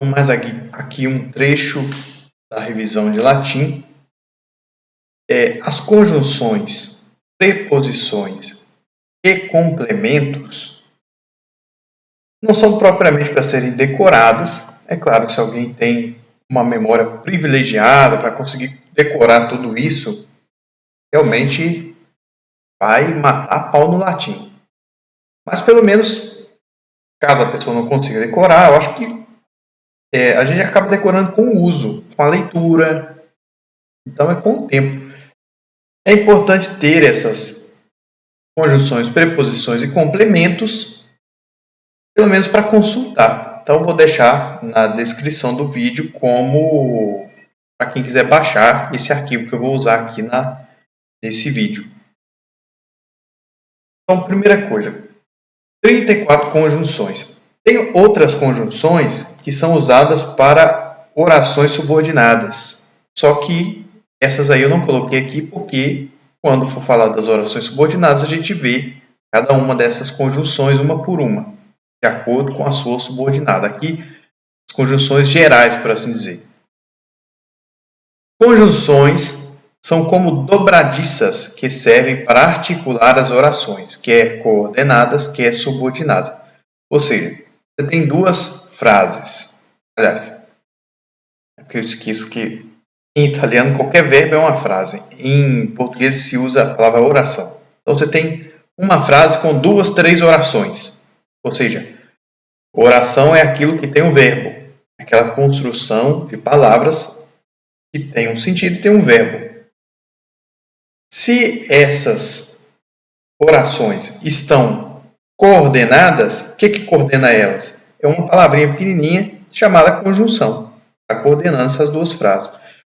Mais aqui um trecho da revisão de latim. As conjunções, preposições e complementos não são propriamente para serem decoradas. É claro que se alguém tem uma memória privilegiada para conseguir decorar tudo isso, realmente vai matar a pau no latim. Mas pelo menos, caso a pessoa não consiga decorar, eu acho que a gente acaba decorando com o uso, com a leitura. Então é com o tempo. É importante ter essas conjunções, preposições e complementos, pelo menos para consultar. Então eu vou deixar na descrição do vídeo como para quem quiser baixar esse arquivo que eu vou usar aqui nesse vídeo. Então, primeira coisa, 34 conjunções. Tem outras conjunções que são usadas para orações subordinadas. Só que essas aí eu não coloquei aqui porque quando for falar das orações subordinadas a gente vê cada uma dessas conjunções uma por uma, de acordo com a sua subordinada. Aqui, as conjunções gerais, por assim dizer. Conjunções são como dobradiças que servem para articular as orações, quer coordenadas, quer subordinadas. Ou seja, você tem duas frases. Aliás, é porque eu esqueço que em italiano qualquer verbo é uma frase. Em português se usa a palavra oração. Então você tem uma frase com duas, três orações. Ou seja, oração é aquilo que tem um verbo. Aquela construção de palavras que tem um sentido e tem um verbo. Se essas orações estão coordenadas, o que coordena elas? É uma palavrinha pequenininha chamada conjunção. Está coordenando essas duas frases.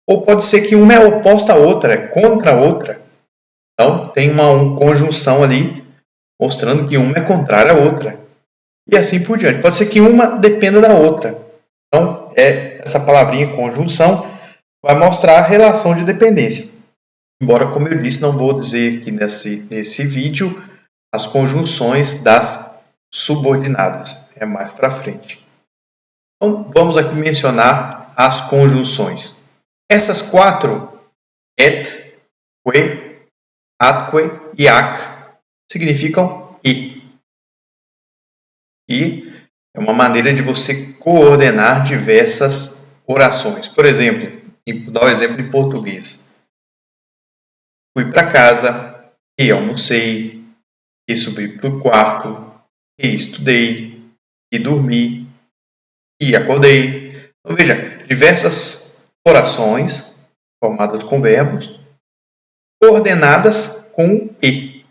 Ou pode ser que uma é oposta à outra, é contra a outra. Então, tem uma conjunção ali mostrando que uma é contrária à outra. E assim por diante. Pode ser que uma dependa da outra. Então, essa palavrinha conjunção vai mostrar a relação de dependência. Embora, como eu disse, não vou dizer aqui nesse vídeo as conjunções das subordinadas. É mais para frente. Então, vamos aqui mencionar as conjunções. Essas quatro, et, que, atque e ac, significam e. E é uma maneira de você coordenar diversas orações. Por exemplo, vou dar um exemplo em português. Fui para casa, e almocei, e subi para o quarto, e estudei, e dormi, e acordei. Então, veja, diversas orações formadas com verbos, coordenadas com e.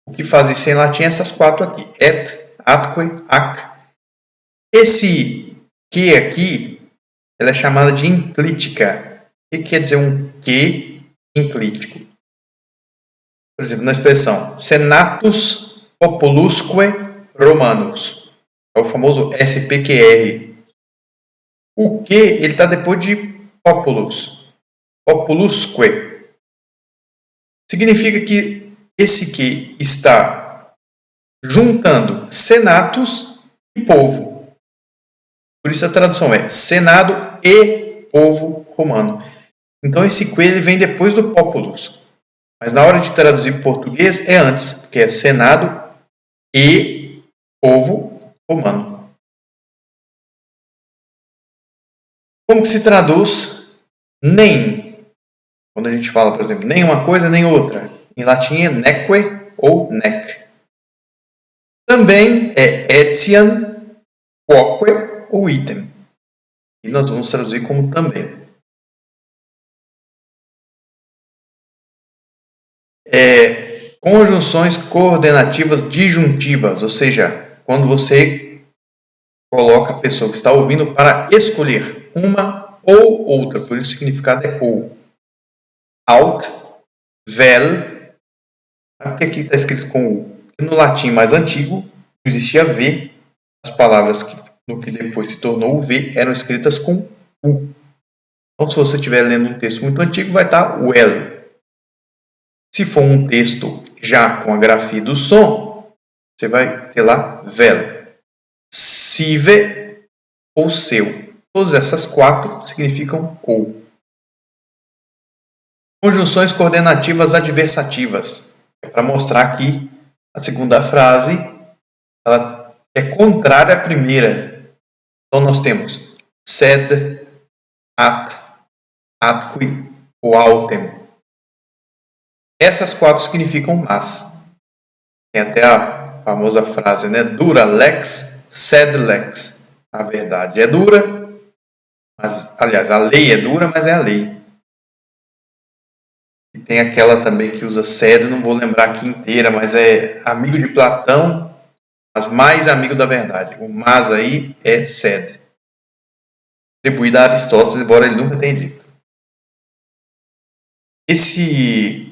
O que faz isso em latim é essas quatro aqui. Et, atque, ac. Esse que aqui, ela é chamada de enclítica. O que quer dizer um que enclítico? Por exemplo, na expressão Senatus Populusque Romanus. É o famoso SPQR. O que ele está depois de populus. Populusque. Significa que esse que está juntando senatus e povo. Por isso a tradução é Senado e povo romano. Então esse que ele vem depois do populus. Mas na hora de traduzir para português é antes, porque é Senado e povo romano. Como que se traduz nem? Quando a gente fala, por exemplo, nem uma coisa nem outra. Em latim é neque ou nec. Também é etiam, quoque ou item. E nós vamos traduzir como também. Conjunções coordenativas disjuntivas, ou seja, quando você coloca a pessoa que está ouvindo para escolher uma ou outra, por isso o significado é ou. Aut, vel, porque aqui está escrito com u. No latim mais antigo, existia v, as palavras no que depois se tornou o v eram escritas com u. Então, se você estiver lendo um texto muito antigo, vai estar well. Se for um texto já com a grafia do som, você vai ter lá vel. Sive ou seu. Todas essas 4 significam ou. Conjunções coordenativas adversativas. É para mostrar que a segunda frase ela é contrária à primeira. Então nós temos sed, at, atque ou autem. Essas 4 significam mas. Tem até a famosa frase, né? Dura lex, sed lex. A verdade é dura, mas, aliás, a lei é dura, mas é a lei. E tem aquela também que usa sed, não vou lembrar aqui inteira, mas é amigo de Platão, mas mais amigo da verdade. O mas aí é sed. Atribuído a Aristóteles, embora ele nunca tenha dito. Esse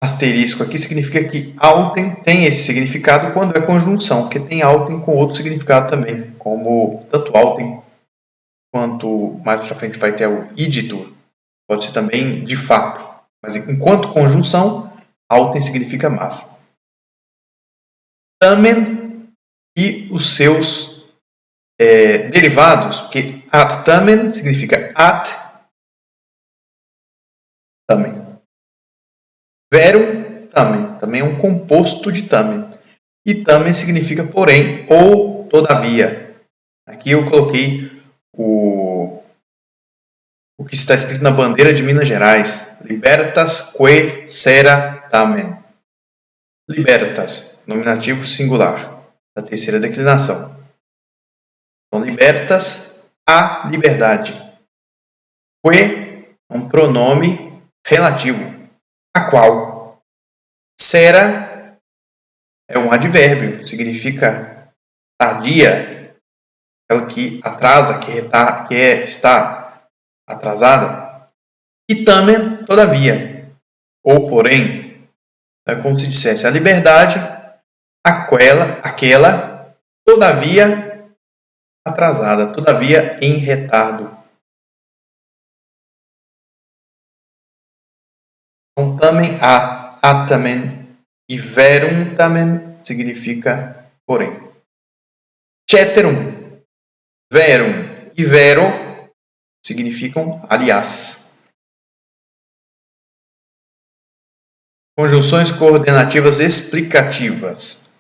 asterisco aqui significa que autem tem esse significado quando é conjunção, porque tem autem com outro significado também, como tanto autem quanto mais para frente vai ter o iditur. Pode ser também de fato. Mas enquanto conjunção, autem significa mas. Tamen e os seus derivados, porque at tamen significa at tamen. Verum tamen, também é um composto de tamen. E tamen significa porém ou todavia. Aqui eu coloquei o que está escrito na bandeira de Minas Gerais. Libertas que sera tamen. Libertas, nominativo singular, da terceira declinação. Então, libertas, a liberdade. Que é um pronome relativo, a qual. Sera é um advérbio, significa tardia, aquela que atrasa, que está atrasada. E tamen, todavia, ou porém, é como se dissesse a liberdade, aquela, todavia atrasada, todavia em retardo. Então, tamen, atamen e verum tamen significa porém. Ceterum, verum e vero significam aliás. Conjunções coordenativas explicativas.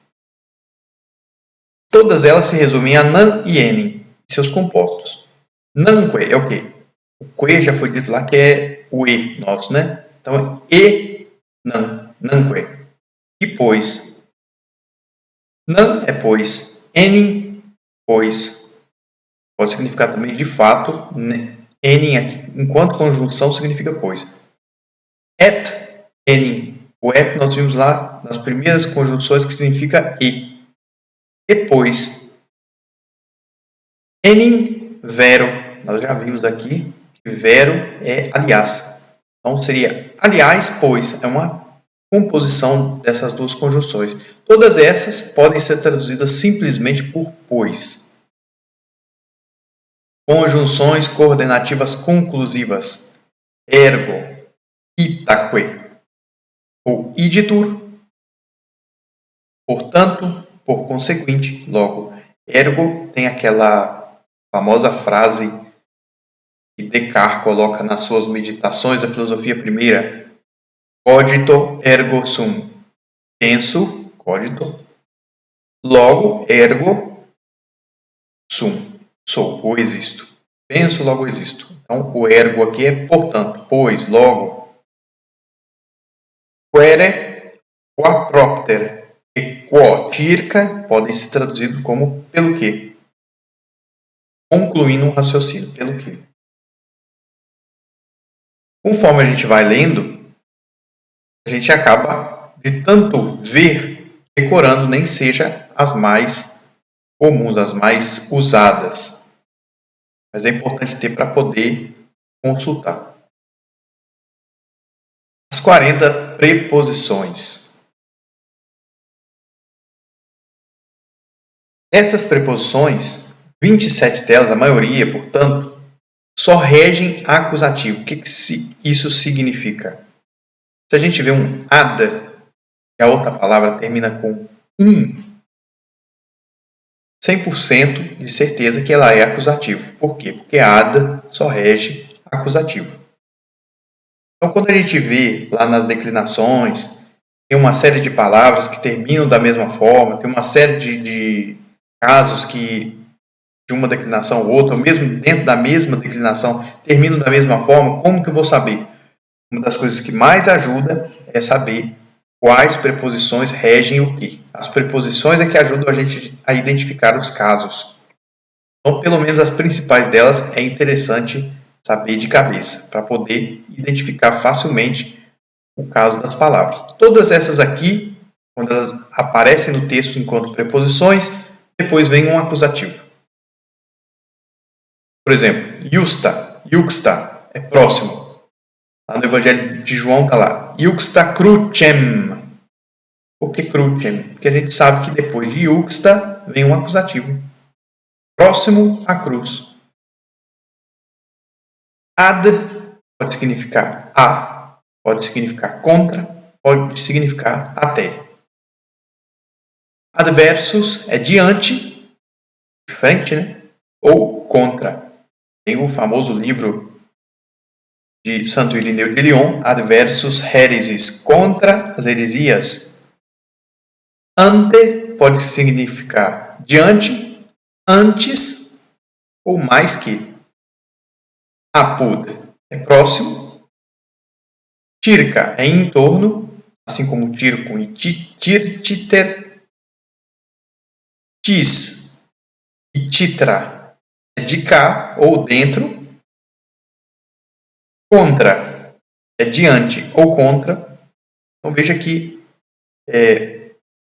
Todas elas se resumem a nan e enim e seus compostos. Nanque é o quê? O que já foi dito lá que é o e nosso, né? Então, e nan, nanque. E pois. Nan é pois. Enim, pois. Pode significar também de fato. Enim, enquanto conjunção, significa pois. Et, enim. O et nós vimos lá nas primeiras conjunções que significa e. E pois. Enim, vero. Nós já vimos aqui que vero é aliás. Então seria aliás, pois. É uma composição dessas duas conjunções. Todas essas podem ser traduzidas simplesmente por pois. Conjunções coordenativas conclusivas. Ergo, itaque. Ou iditur. Portanto, por conseguinte, logo. Ergo tem aquela famosa frase que Descartes coloca nas suas meditações da filosofia primeira. Cogito ergo sum. Penso, cogito. Logo, ergo sum. Sou, ou existo. Penso, logo existo. Então, o ergo aqui é portanto, pois, logo. Quere, qua propter e quo circa podem ser traduzidos como pelo que. Concluindo um raciocínio, pelo que. Conforme a gente vai lendo, a gente acaba de tanto ver, decorando, nem que seja as mais comuns, as mais usadas. Mas é importante ter para poder consultar. As 40 preposições. Essas preposições, 27 delas, a maioria, portanto, só regem acusativo. O que isso significa? Se a gente vê um ada, e a outra palavra termina com 100% de certeza que ela é acusativo. Por quê? Porque ad só rege acusativo. Então, quando a gente vê lá nas declinações, tem uma série de palavras que terminam da mesma forma, tem uma série de casos que de uma declinação ou outra, ou mesmo dentro da mesma declinação, terminam da mesma forma, como que eu vou saber? Uma das coisas que mais ajuda é saber quais preposições regem o quê. As preposições é que ajudam a gente a identificar os casos. Então, pelo menos as principais delas é interessante saber de cabeça, para poder identificar facilmente o caso das palavras. Todas essas aqui, quando elas aparecem no texto enquanto preposições, depois vem um acusativo. Por exemplo, iusta, iuxta, é próximo. Lá no Evangelho de João está lá. Iuxta crucem. Por que crucem? Porque a gente sabe que depois de iuxta vem um acusativo. Próximo à cruz. Ad pode significar a, pode significar contra, pode significar até. Adversus é diante, de frente, né? Ou contra. Tem o famoso livro de Santo Irineu de Lyon, Adversus Heresis, contra as heresias. Ante pode significar diante, antes ou mais que. Apud é próximo. Tirca é em torno, assim como tircum e tirtiter. Tis e titra é de cá ou dentro. Contra é diante ou contra. Então veja que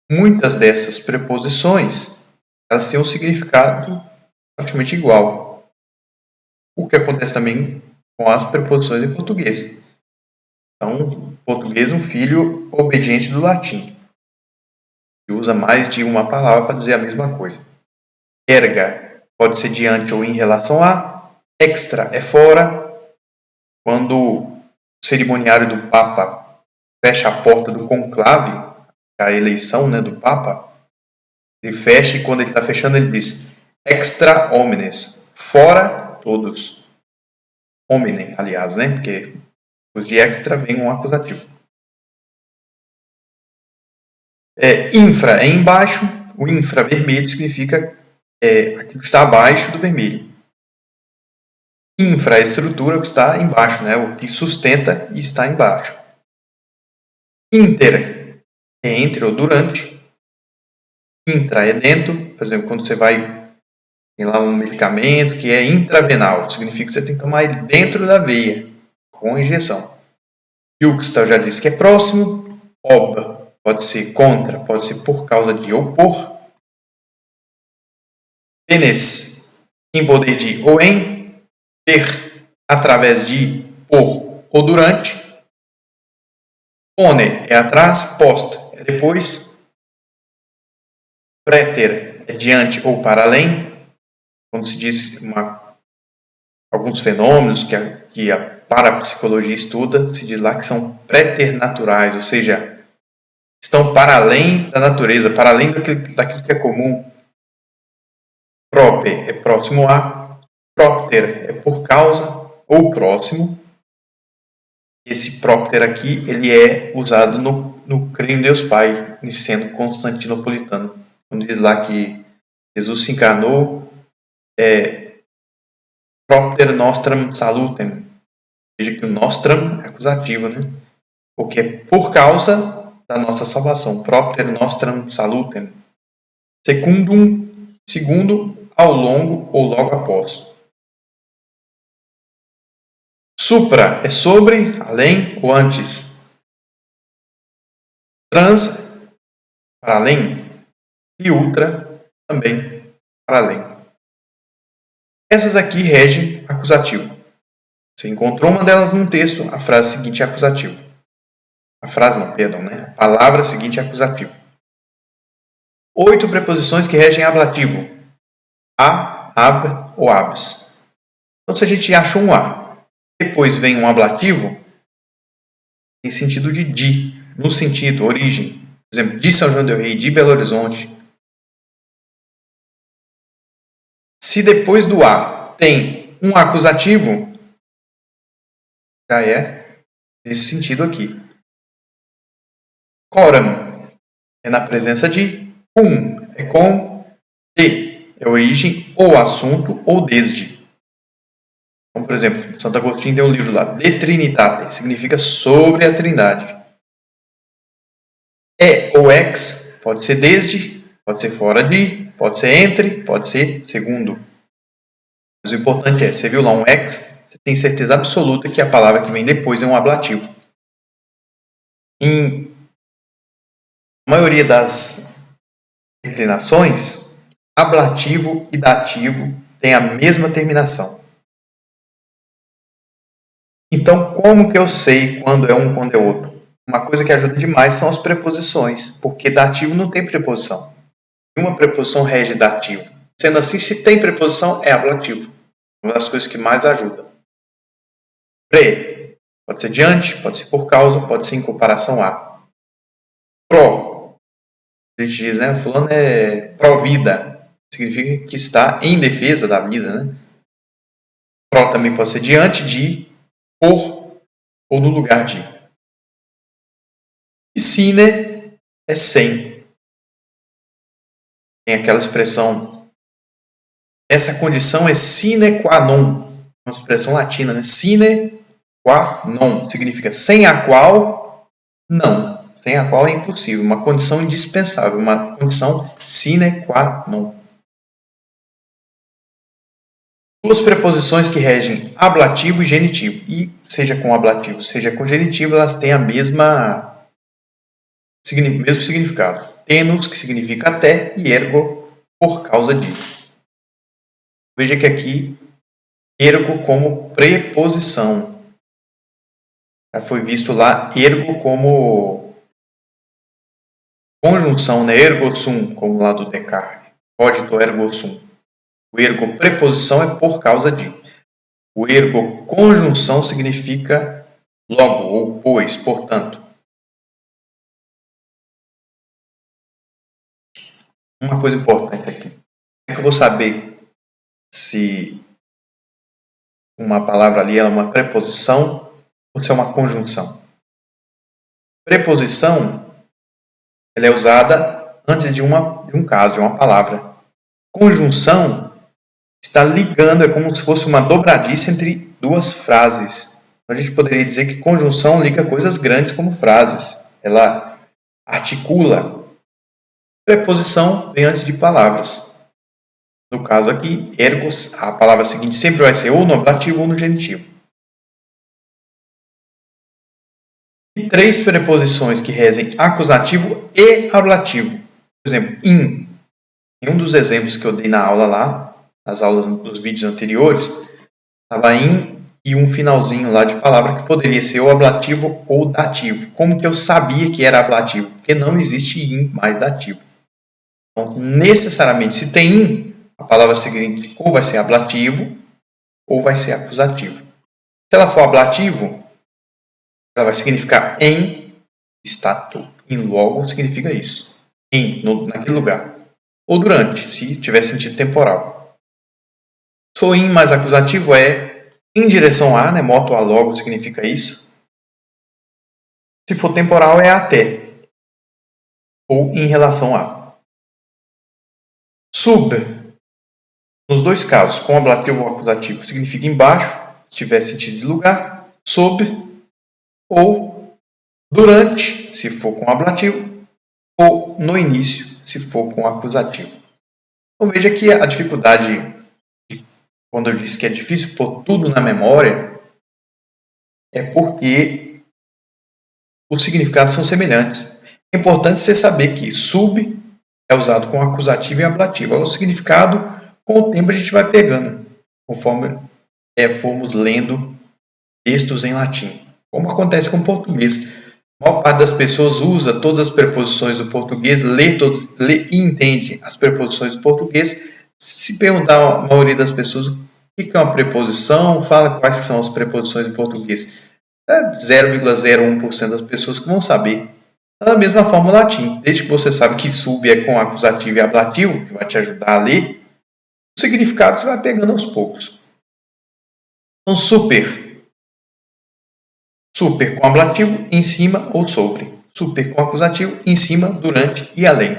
muitas dessas preposições elas têm um significado praticamente igual. O que acontece também com as preposições em português. Então, português é um filho obediente do latim, que usa mais de uma palavra para dizer a mesma coisa. Erga pode ser diante ou em relação a. Extra é fora. Quando o cerimoniário do Papa fecha a porta do conclave, a eleição, né, do Papa, ele fecha e quando ele está fechando ele diz extra homines, fora todos. Hominem, aliás, né, porque os de extra vem um acusativo. Infra é embaixo, o infravermelho significa aquilo que está abaixo do vermelho. Infraestrutura, o que está embaixo, né, o que sustenta e está embaixo. Inter é entre ou durante. Intra é dentro, por exemplo, quando você tem lá um medicamento que é intravenal, significa que você tem que tomar ele dentro da veia, com injeção. Iuxta eu já disse que é próximo. Ob pode ser contra, pode ser por causa de ou por. Penes em poder de ou em. Per através de, por ou durante. Pone é atrás, post é depois. Preter é diante ou para além. Quando se diz alguns fenômenos que a parapsicologia estuda, se diz lá que são preternaturais, ou seja, estão para além da natureza, para além daquilo que é comum. Proper é próximo a. Propter é por causa ou próximo. Esse propter aqui ele é usado no Creio em Deus Pai, em sendo constantinopolitano. Quando diz lá que Jesus se encarnou, propter nostram salutem. Veja que o nostram é acusativo, né? Porque é por causa da nossa salvação. Propter nostram salutem. Secundum, segundo, ao longo ou logo após. Supra é sobre, além ou antes. Trans, para além. E ultra, também para além. Essas aqui regem acusativo. Você encontrou uma delas num texto, a frase seguinte é acusativo. A frase não, perdão, né? A palavra seguinte é acusativo. 8 preposições que regem ablativo. A, ab ou abs. Então, se a gente acha um A, depois vem um ablativo, em sentido de, no sentido, origem. Por exemplo, de São João del Rei, de Belo Horizonte. Se depois do a tem um acusativo, já é nesse sentido aqui. Coram é na presença de, cum é com, de é origem ou assunto ou desde. Então, por exemplo, Santo Agostinho tem um livro lá, De Trinitate, significa sobre a Trindade. É ou ex pode ser desde, pode ser fora de, pode ser entre, pode ser segundo. Mas o importante é, você viu lá um ex, você tem certeza absoluta que a palavra que vem depois é um ablativo. Em maioria das declinações, ablativo e dativo têm a mesma terminação. Então, como que eu sei quando é um, quando é outro? Uma coisa que ajuda demais são as preposições, porque dativo não tem preposição. Uma preposição rege dativo. Sendo assim, se tem preposição, é ablativo. Uma das coisas que mais ajuda. Pre, pode ser diante, pode ser por causa, pode ser em comparação a. Pro, a gente diz, né? Fulano é pró-vida. Significa que está em defesa da vida, né? Pro também pode ser diante de, por ou no lugar de. E sine é sem. Tem aquela expressão. Essa condição é sine qua non. Uma expressão latina, né? Sine qua non. Significa sem a qual não. Sem a qual é impossível. Uma condição indispensável. Uma condição sine qua non. Duas preposições que regem ablativo e genitivo. E seja com ablativo, seja com genitivo, elas têm a mesmo significado. Tenus, que significa até, e ergo, por causa de. Veja que aqui, ergo como preposição. Já foi visto lá ergo como conjunção, né? Ergo sum, como lá do Descartes. Cogito ergo sum. O ergo preposição é por causa de. O ergo conjunção significa logo ou pois, portanto. Uma coisa importante aqui. Como é que eu vou saber se uma palavra ali é uma preposição ou se é uma conjunção? Preposição ela é usada antes de um caso, de uma palavra. Conjunção está ligando, é como se fosse uma dobradiça entre duas frases. A gente poderia dizer que conjunção liga coisas grandes como frases. Ela articula. Preposição vem antes de palavras. No caso aqui, ergos, a palavra seguinte sempre vai ser ou no ablativo ou no genitivo. E três preposições que regem acusativo e ablativo. Por exemplo, in. Em um dos exemplos que eu dei na aula lá, nas aulas dos vídeos anteriores, estava in e um finalzinho lá de palavra que poderia ser ou ablativo ou dativo. Como que eu sabia que era ablativo? Porque não existe in mais dativo. Então, necessariamente, se tem in, a palavra seguinte ou vai ser ablativo ou vai ser acusativo. Se ela for ablativo, ela vai significar em stato. Em logo significa isso. Em, naquele lugar. Ou durante, se tiver sentido temporal. Se o in mais acusativo é em direção a, né? Moto a logo significa isso. Se for temporal é até. Ou em relação a. Sub, nos dois casos, com ablativo ou acusativo, significa embaixo, se tiver sentido de lugar. Sob ou durante, se for com ablativo, ou no início, se for com acusativo. Então veja que a dificuldade, quando eu disse que é difícil pôr tudo na memória, é porque os significados são semelhantes. É importante você saber que sub é usado com acusativo e ablativo. O significado, com o tempo, a gente vai pegando, conforme formos lendo textos em latim. Como acontece com o português. A maior parte das pessoas usa todas as preposições do português, lê e entende as preposições do português. Se perguntar a maioria das pessoas o que é uma preposição, fala quais são as preposições do português. É 0,01% das pessoas que vão saber. Da mesma forma o latim. Desde que você sabe que sub é com acusativo e ablativo, que vai te ajudar a ler, O significado você vai pegando aos poucos. Então, super. Super com ablativo, em cima ou sobre. Super com acusativo, em cima, durante e além.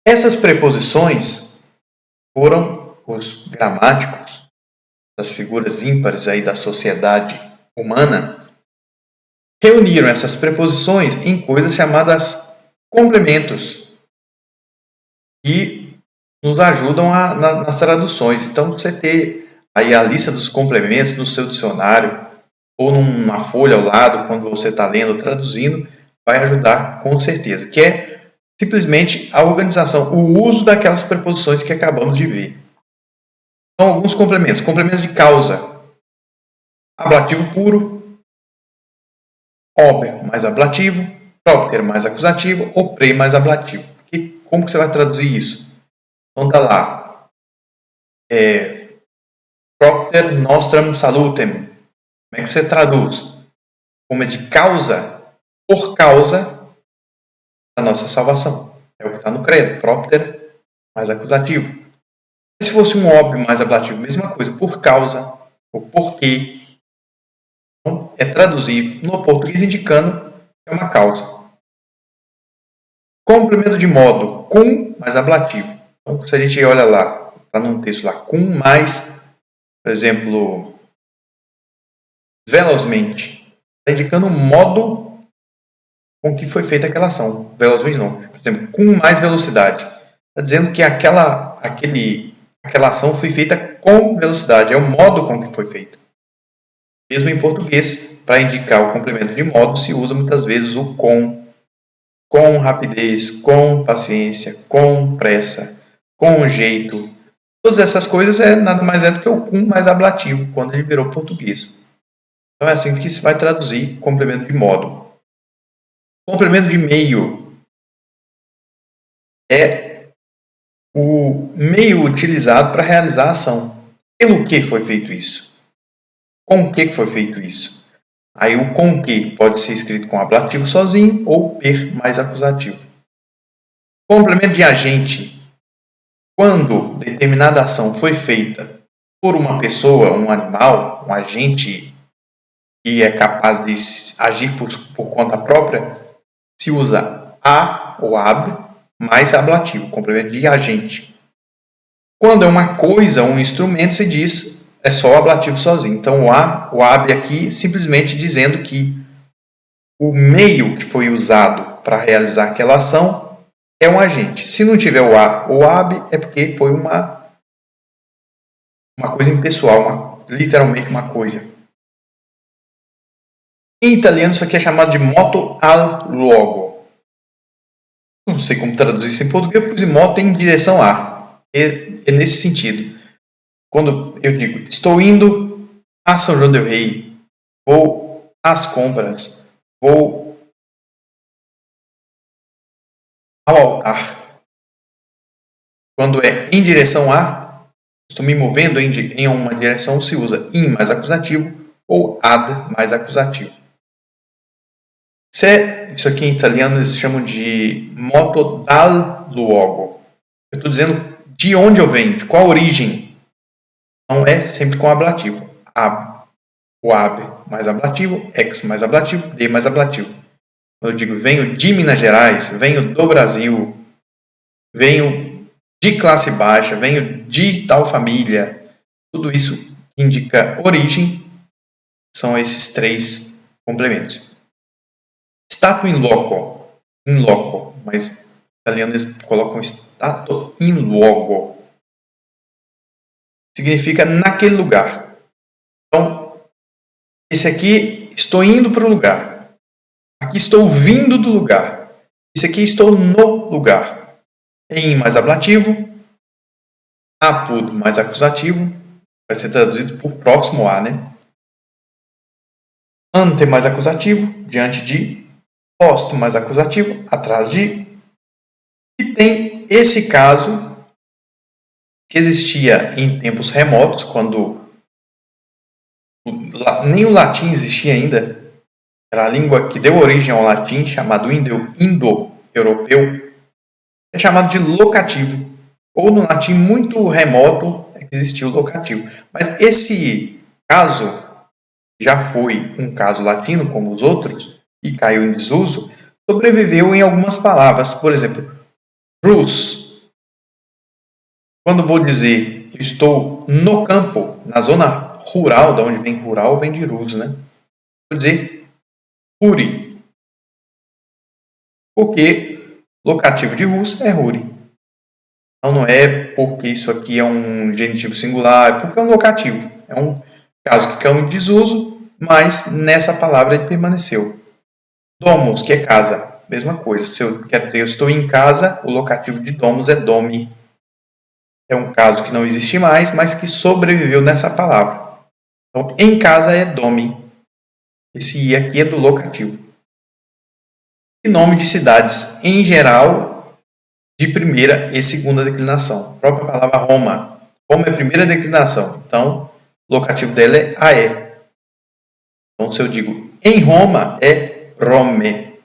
Essas preposições foram os gramáticos das figuras ímpares aí da sociedade humana, reuniram essas preposições em coisas chamadas complementos, que nos ajudam nas traduções. Então, você ter aí a lista dos complementos no seu dicionário ou numa folha ao lado, quando você está lendo ou traduzindo, vai ajudar com certeza, que é simplesmente a organização, o uso daquelas preposições que acabamos de ver. Então, alguns complementos. Complementos de causa. Ablativo puro, ob mais ablativo, propter mais acusativo ou pre mais ablativo. Como que você vai traduzir isso? Então, está lá. Propter nostram salutem. Como é que você traduz? Como é de causa, por causa da nossa salvação. É o que está no credo. Propter mais acusativo. E se fosse um ob mais ablativo, mesma coisa. Por causa, ou porquê. Então, é traduzir no português indicando que é uma causa. Complemento de modo, cum mais ablativo. Então, se a gente olha lá, está num texto lá, cum mais, por exemplo, velozmente. Está indicando o modo com que foi feita aquela ação. Velozmente não. Por exemplo, com mais velocidade. Está dizendo que aquela ação foi feita com velocidade. É o modo com que foi feita. Mesmo em português, para indicar o complemento de modo, se usa muitas vezes o com rapidez, com paciência, com pressa, com jeito. Todas essas coisas nada mais é do que o com mais ablativo, quando ele virou português. Então é assim que se vai traduzir complemento de modo. Complemento de meio é o meio utilizado para realizar a ação. Pelo que foi feito isso? Com o que foi feito isso? Aí o com que pode ser escrito com ablativo sozinho ou per mais acusativo. Complemento de agente. Quando determinada ação foi feita por uma pessoa, um animal, um agente que é capaz de agir por conta própria, se usa a ou ab mais ablativo, complemento de agente. Quando é uma coisa, um instrumento, se diz é só o ablativo sozinho. Então o ab aqui simplesmente dizendo que o meio que foi usado para realizar aquela ação é um agente. Se não tiver o a ou ab, é porque foi uma coisa impessoal, literalmente uma coisa. Em italiano isso aqui é chamado de moto al luogo. Não sei como traduzir isso em português, porque moto em direção a. É nesse sentido. Quando eu digo, estou indo a São João del Rei, vou às compras, vou ao altar. Quando é em direção a, estou me movendo em uma direção, se usa in mais acusativo ou ad mais acusativo. Isso aqui em italiano eles chamam de moto dal luogo. Eu estou dizendo de onde eu venho, de qual origem. Não é sempre com ablativo. O ab mais ablativo, ex mais ablativo, de mais ablativo. Eu digo venho de Minas Gerais, venho do Brasil, venho de classe baixa, venho de tal família. Tudo isso indica origem. São esses três complementos. Stato in loco, mas italianos colocam stato in luogo. Significa naquele lugar. Então, esse aqui, estou indo para o lugar. Aqui estou vindo do lugar. Esse aqui, estou no lugar. Em mais ablativo, apud mais acusativo, vai ser traduzido por próximo a, né? Ante mais acusativo, diante de. Posto mais acusativo, atrás de. E tem esse caso que existia em tempos remotos, quando nem o latim existia ainda. Era a língua que deu origem ao latim, chamado indo-europeu. É chamado de locativo. ou no latim muito remoto é que existiu o locativo. Mas esse caso já foi um caso latino como os outros e caiu em desuso, sobreviveu em algumas palavras. Por exemplo, rus. Quando vou dizer estou no campo, na zona rural, da onde vem rural, vem de rus, né? Vou dizer ruri. Porque locativo de rus é ruri. Então não é porque isso aqui é um genitivo singular, é porque é um locativo. É um caso que caiu em desuso, mas nessa palavra ele permaneceu. Domus, que é casa, mesma coisa. Se eu quero dizer eu estou em casa, o locativo de domus é domi. É um caso que não existe mais, mas que sobreviveu nessa palavra. Então, em casa é domi. Esse i aqui é do locativo. E nome de cidades, em geral, de primeira e segunda declinação. A própria palavra Roma. Roma é a primeira declinação. Então, o locativo dela é ae. Então, se eu digo em Roma, é Rome.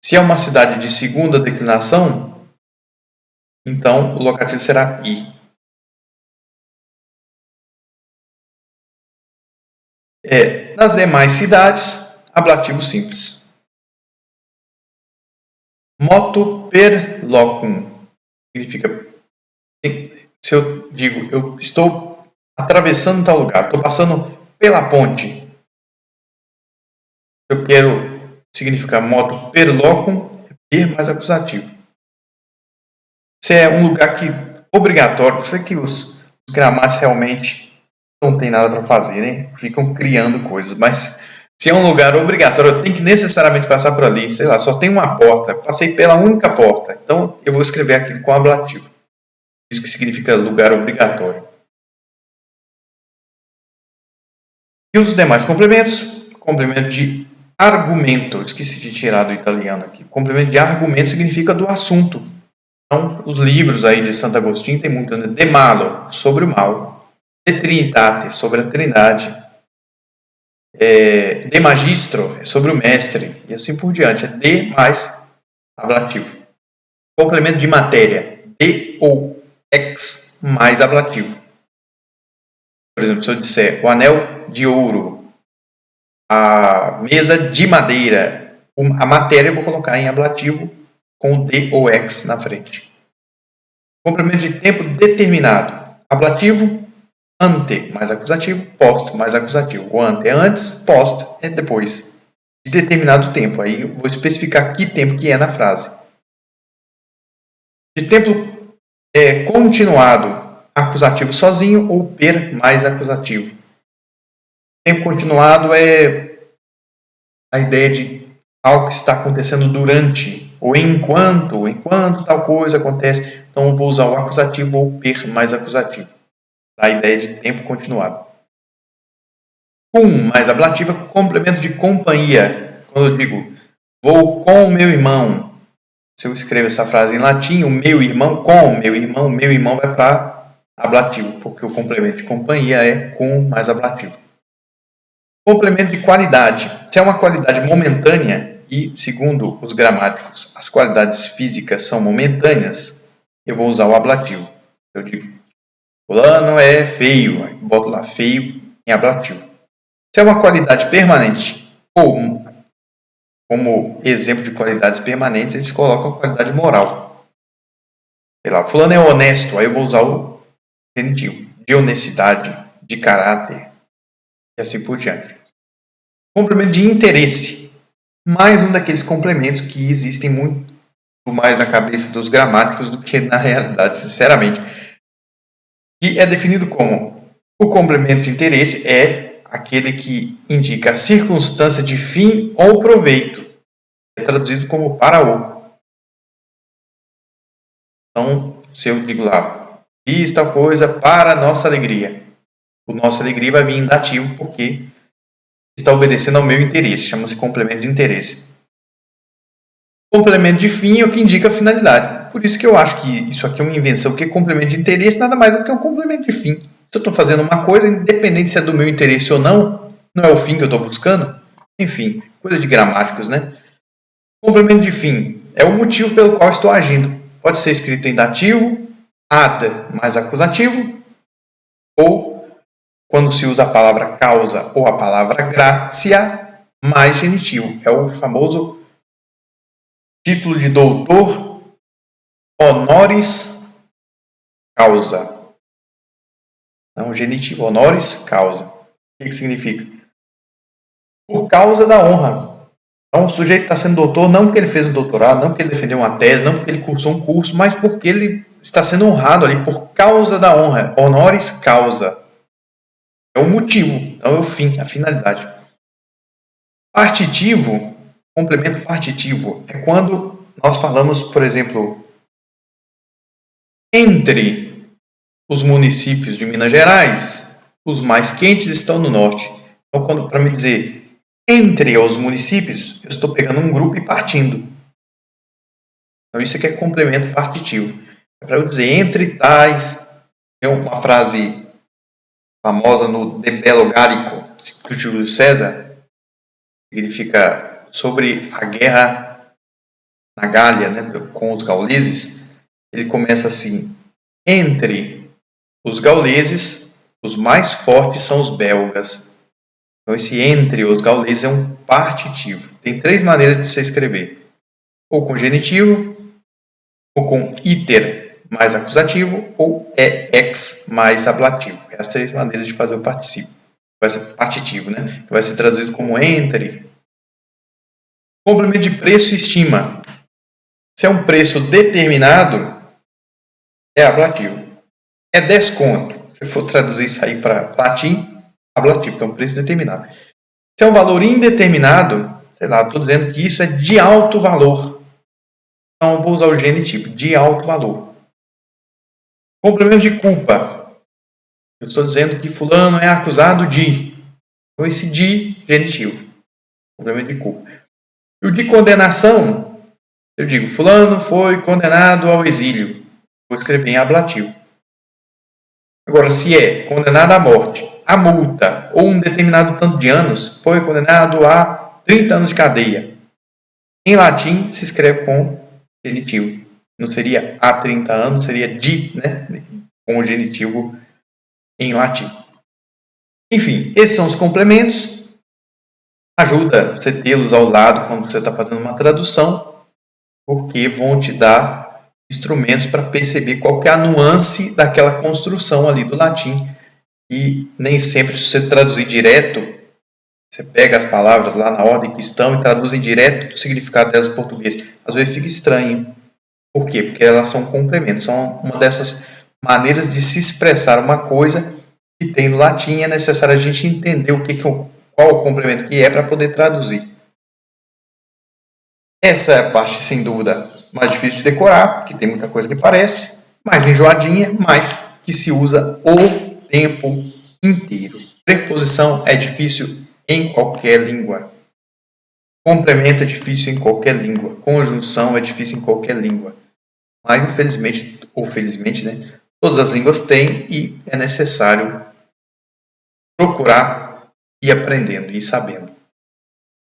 Se é uma cidade de segunda declinação, então o locativo será i. Nas demais cidades, ablativo simples. Moto per locum significa, se eu digo eu estou atravessando tal lugar, estou passando pela ponte. Eu quero significar moto per locum, é per mais acusativo. Se é um lugar que obrigatório, sei que os gramáticos realmente não tem nada para fazer, né? Ficam criando coisas, mas se é um lugar obrigatório, eu tenho que necessariamente passar por ali, sei lá, só tem uma porta, passei pela única porta, então eu vou escrever aquilo com ablativo. Isso que significa lugar obrigatório. E os demais complementos? Complemento de argumento, esqueci de tirar do italiano aqui. Complemento de argumento significa do assunto. Então, os livros aí de Santo Agostinho tem muito, né? De malo, sobre o mal. De trinitate, sobre a trindade. De magistro, é sobre o mestre. E assim por diante. É de mais ablativo. Complemento de matéria. De ou ex mais ablativo. Por exemplo, se eu disser o anel de ouro, a mesa de madeira, a matéria eu vou colocar em ablativo com o de ou ex na frente. Complemento de tempo determinado. Ablativo, ante mais acusativo, post mais acusativo. O ante é antes, post é depois. De determinado tempo. Aí eu vou especificar que tempo que é na frase. De tempo continuado, acusativo sozinho ou per mais acusativo. Tempo continuado é a ideia de algo que está acontecendo durante ou enquanto tal coisa acontece. Então eu vou usar o acusativo ou per mais acusativo. A ideia de tempo continuado. Mais ablativa, complemento de companhia. Quando eu digo vou com o meu irmão, se eu escrevo essa frase em latim, o meu irmão com o meu irmão vai para ablativo, porque o complemento de companhia é com mais ablativo. Complemento de qualidade. Se é uma qualidade momentânea, e segundo os gramáticos, as qualidades físicas são momentâneas, eu vou usar o ablativo. Eu digo, fulano é feio, aí boto lá feio em ablativo. Se é uma qualidade permanente, ou como exemplo de qualidades permanentes, eles colocam a qualidade moral. Sei lá, fulano é honesto, aí eu vou usar o genitivo, de honestidade, de caráter, e assim por diante. Complemento de interesse. Mais um daqueles complementos que existem muito mais na cabeça dos gramáticos do que na realidade, sinceramente. E é definido como o complemento de interesse é aquele que indica a circunstância de fim ou proveito. É traduzido como para o. Então, se eu digo lá, fiz tal coisa para a nossa alegria. O nossa alegria vai vir em dativo porque está obedecendo ao meu interesse. Chama-se complemento de interesse. Complemento de fim é o que indica a finalidade. Por isso que eu acho que isso aqui é uma invenção, porque complemento de interesse nada mais é do que um complemento de fim. Se eu estou fazendo uma coisa, independente se é do meu interesse ou não, não é o fim que eu estou buscando. Enfim, coisa de gramáticos, né? Complemento de fim é o motivo pelo qual estou agindo. pode ser escrito em dativo, ad mais acusativo, ou quando se usa a palavra causa ou a palavra gratia mais genitivo. É o famoso título de doutor honoris causa. Não, genitivo, honoris causa. O que significa? Por causa da honra. Então, o sujeito está sendo doutor não porque ele fez um doutorado, não porque ele defendeu uma tese, não porque ele cursou um curso, mas porque ele está sendo honrado ali por causa da honra. Honoris causa. É o motivo, então é o fim, a finalidade. Partitivo, complemento partitivo, é quando nós falamos, por exemplo, entre os municípios de Minas Gerais, os mais quentes estão no norte. Então, para me dizer entre os municípios, eu estou pegando um grupo e partindo. Então, isso aqui é complemento partitivo. É para eu dizer entre tais. Tem uma frase famosa no De Bello Gallico, do Júlio César, significa sobre a guerra na Gália, né, com os gauleses. Ele começa assim: entre os gauleses, os mais fortes são os belgas. Então, esse entre os gauleses é um partitivo. Tem 3 maneiras de se escrever: ou com genitivo, ou com iter mais acusativo, ou ex mais ablativo. É as 3 maneiras de fazer o participo. Vai ser partitivo, né? Que vai ser traduzido como entre. Complemento de preço e estima. Se é um preço determinado, é ablativo. É desconto. Se for traduzir isso aí para latim, ablativo, que é um preço determinado. Se é um valor indeterminado, sei lá, estou dizendo que isso é de alto valor. Então, eu vou usar o genitivo, de alto valor. Complemento de culpa. Eu estou dizendo que fulano é acusado de. Então, esse de, genitivo. Complemento de culpa. E o de condenação, eu digo, fulano foi condenado ao exílio. Vou escrever em ablativo. Agora, se é condenado à morte, a multa ou um determinado tanto de anos, foi condenado a 30 anos de cadeia. Em latim, se escreve com genitivo. Não seria há 30 anos, seria de, né? Com o genitivo em latim. Enfim, esses são os complementos. Ajuda você tê-los ao lado quando você está fazendo uma tradução, porque vão te dar instrumentos para perceber qual que é a nuance daquela construção ali do latim. E nem sempre, se você traduzir direto, você pega as palavras lá na ordem que estão e traduz direto o significado delas em português. Às vezes fica estranho. Por quê? Porque elas são complementos. São uma dessas maneiras de se expressar uma coisa que tem no latim. É necessário a gente entender qual o complemento que é para poder traduzir. Essa é a parte, sem dúvida, mais difícil de decorar, porque tem muita coisa que parece, mais enjoadinha, mas que se usa o tempo inteiro. Preposição é difícil em qualquer língua. Complemento é difícil em qualquer língua. Conjunção é difícil em qualquer língua. Mas, infelizmente, ou felizmente, né, todas as línguas têm e é necessário procurar ir aprendendo e sabendo.